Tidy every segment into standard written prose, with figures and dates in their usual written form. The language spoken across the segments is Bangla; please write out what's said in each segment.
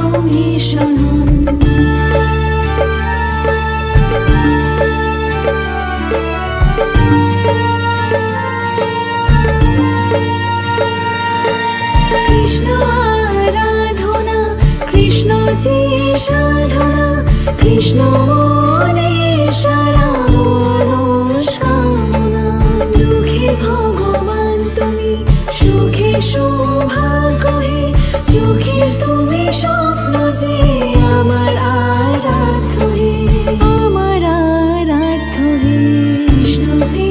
পরম ঈশ্বর হন। কৃষ্ণ আরাধনা, কৃষ্ণ যে সাধনা, কৃষ্ণ মনের সারা মনস্কামনা। দুঃখে ভগবান তুমি, সুখে সৌভাগ্য হে, চোখের তুমি স্বপ্ন যে আমার আরাধ্য হে, আমার আরাধ্য হে। কৃষ্ণতে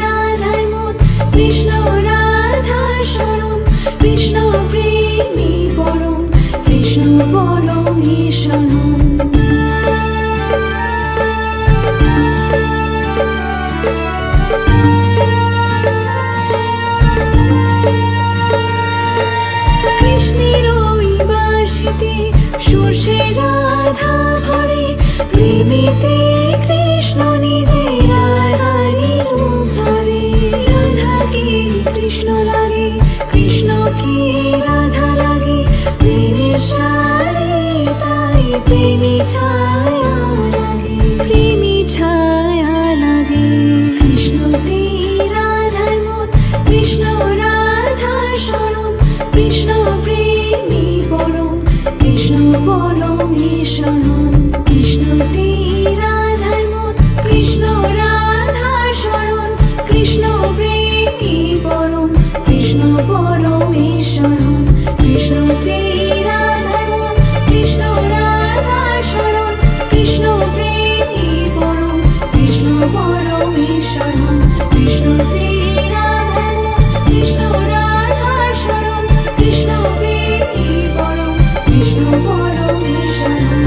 রাধার মন, কৃষ্ণ রাধার শরণ, কৃষ্ণ প্রেমী পরম, কৃষ্ণ পরম ঈশ্বর হন। কৃষ্ণের ওই বাঁশিতে সুরসে রাধা ভরে, প্রেমেতে কৃষ্ণ নিজে রাধারই রূপ ধরে। রাধাকে কৃষ্ণ লাগে, কৃষ্ণকে রাধা লাগে, প্রেমের সারে তাই প্রেমী ছায়া লাগে, প্রেমী ছায়া লাগে। কৃষ্ণতে রাধার মন, কৃষ্ণ রাধার শরণ, কৃষ্ণ প্রেমী পরম, কৃষ্ণ পরম ঈশ্বর হন। কৃষ্ণতে রাধার মন, কৃষ্ণ রাধার শরণ, কৃষ্ণ প্রেমী পরম, কৃষ্ণ পরম ঈশ্বর হন। কৃষ্ণতে রাধার মন, কৃষ্ণ রাধার শরণ, কৃষ্ণ প্রেমী পরম, কৃষ্ণ পরম ঈশ্বর হন। কৃষ্ণতে রাধার মন, কৃষ্ণ রাধার শরণ, কৃষ্ণ প্রেমী পরম, কৃষ্ণ পরম ঈশ্বর হন।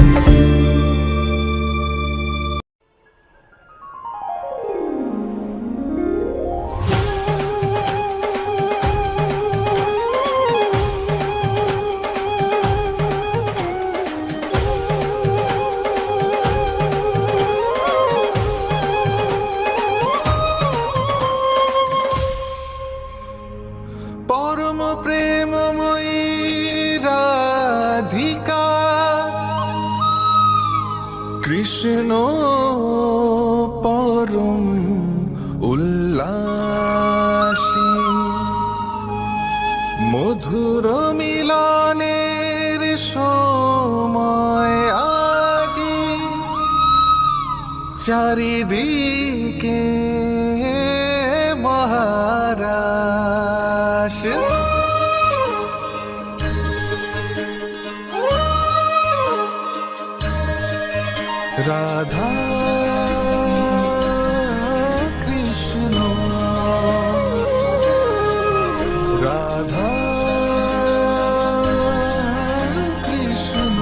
পরম প্রেমময়ী রাধিকা, কৃষ্ণ পরম উল্লাসী, মধুর মিলনের সময় আজি, চারিদিকে মহারাশ। রাধা কৃষ্ণ, রাধা কৃষ্ণ।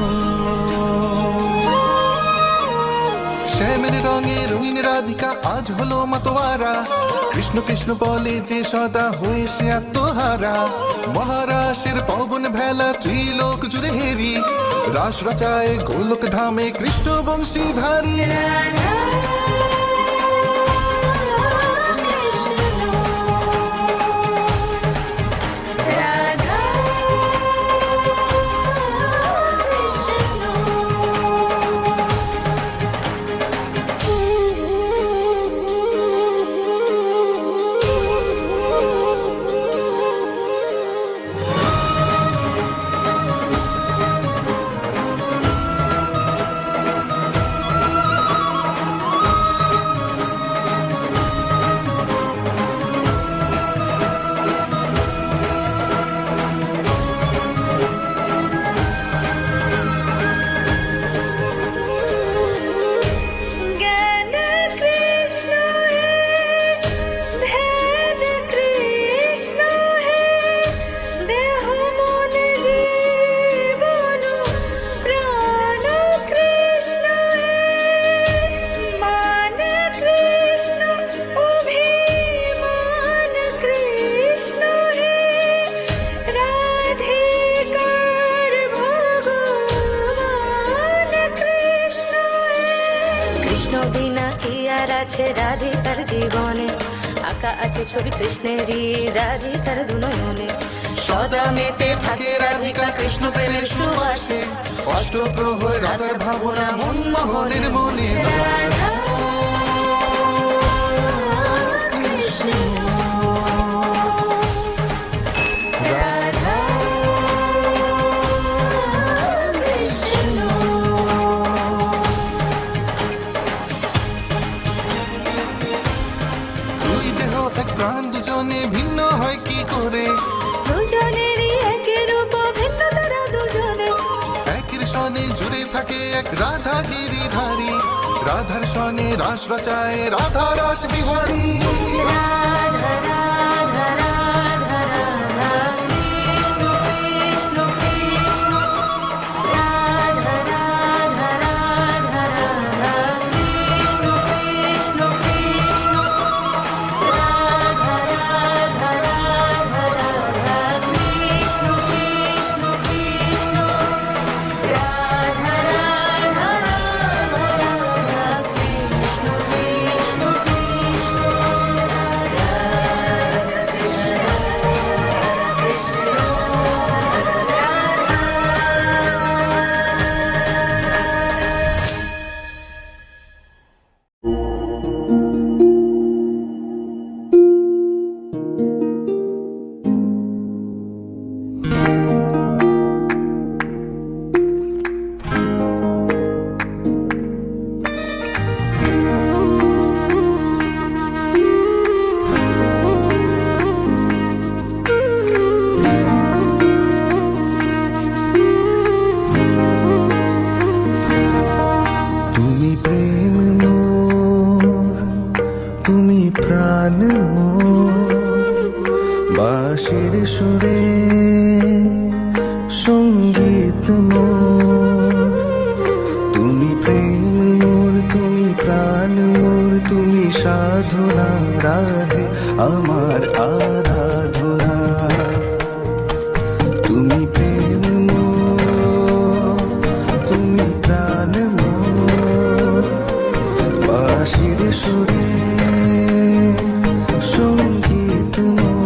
শ্যামের রঙে রঙিন রাধিকা আজ হলো মাতোয়ারা, কৃষ্ণ কৃষ্ণ বলে যে সদা হয়ে সে আত্মহারা। মহারাশের পবন ভেলা ত্রিলোক জুড়ে হেরি, রাস রচায় গোলক ধামে কৃষ্ণ বংশীধারী। আছে রাধিকার জীবনে, আঁকা আছে ছবি কৃষ্ণেরই রাধিকার দুনয়নে। সদা মেতে থাকে রাধিকা কৃষ্ণ প্রেমের সুবাসে, অষ্টপ্রহর রাধার ভাবনা মনমোহনের মনে রাধা কৃষ্ণ রাধা কৃষ্ণ দুই দেহ এক প্রাণ দুজনে ভিন্ন হয় কি করে দুজনেরই একই রূপ ভিন্ন তারা দুজনে একের সনে জুড়ে থাকে এক রাধা গিরিধারী রাধার সনে রাস রচায় রাধা রাস বিহারী রাধা রাধা রাধা রাধা কৃষ্ণ কৃষ্ণ কৃষ্ণ রাধা রাধা রাধা রাধা কৃষ্ণ কৃষ্ণ কৃষ্ণ রাধা রাধা রাধা রাধা কৃষ্ণ কৃষ্ণ কৃষ্ণ রাধা রাধা রাধা রাধা কৃষ্ণ কৃষ্ণ তুমি প্রেম মোর তুমি প্রাণ মোর বাঁশির সুরে সঙ্গীত মোর তুমি প্রেম মোর তুমি প্রাণ মোর তুমি সাধনা রাধে আমার আরাধনা তুমি প্রেম মোর তুমি প্রাণ মোর বাঁশির সুরে সঙ্গীত মোর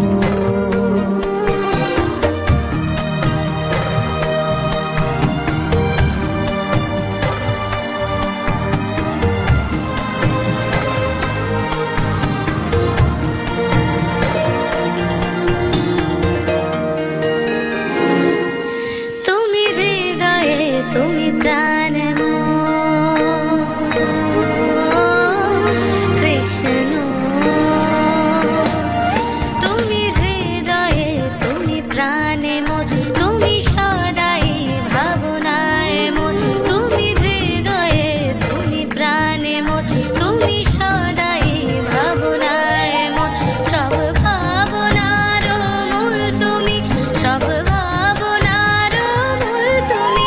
তুমি হৃদয়ে তুমি প্রাণ মোর কৃষ্ণ তুমি হৃদয়ে তুমি প্রাণ মোর তুমি সদাই ভাবনায় মোর তুমি হৃদয়ে তুমি প্রাণ মোর তুমি সদাই ভাবনায় মোর সব ভাবনার মূল তুমি সব ভাবনার মূল তুমি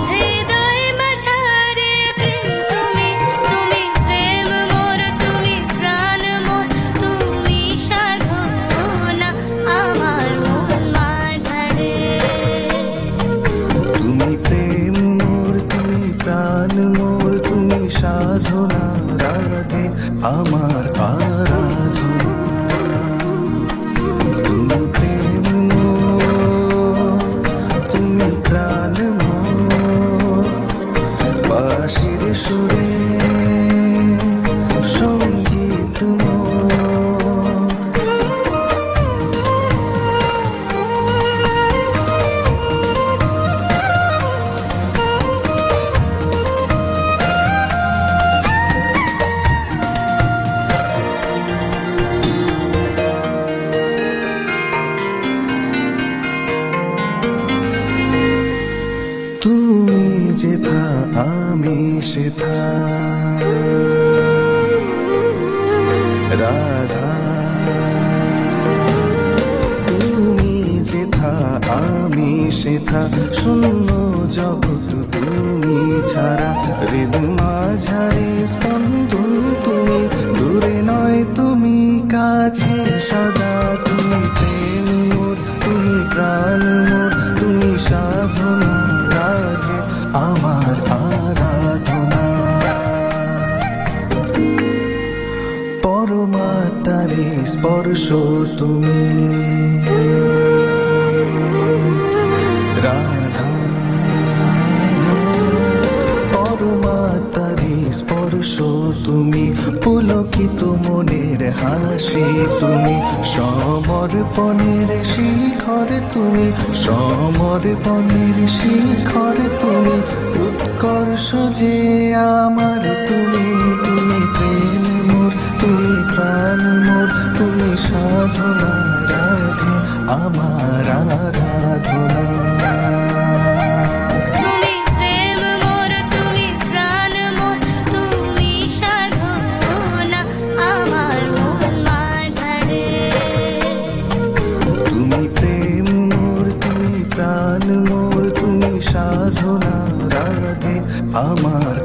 হৃদয় মাঝারে প্রেম তুমি তুমি প্রেম মোর তুমি প্রাণ মোর তুমি সাধনা আমার মন মাঝারে তুমি প্রেম মোর তুমি প্রাণ মোর তুমি সাধনা রাধে আমার আরাধনা তুমি প্রেম মোর তুমি প্রাণ মোর বাঁশির সুরে সঙ্গীত মোর তুমি যেথা আমি সেথা রাধা তুমি যেথা আমি সেথা শূন্য জগৎ তুমি ছাড়া হৃদ মাঝারে স্পন্দন তুমি দূরে নয় তুমি কাছে সদা তুমি প্রেম মোর তুমি প্রাণ মোর তুমি সাধনা রাধে আমার আরাধনা পরমাত্মারে স্পর্শ তুমি রাধা হাসি তুমি, সমর্পণের শিখর তুমি, সমর্পণের শিখর তুমি, উৎকর্ষ যে আমার তুমি, তুমি প্রেম মোর, তুমি প্রাণ মোর, তুমি সাধনা রাধে আমার আরাধনা। তুমি প্রেম মোর, তুমি প্রাণ মোর, তুমি সাধনা আমার মন মাঝারে। তুমি প্রেম মোর, তুমি প্রাণ মোর, তুমি সাধনা রাধে আমার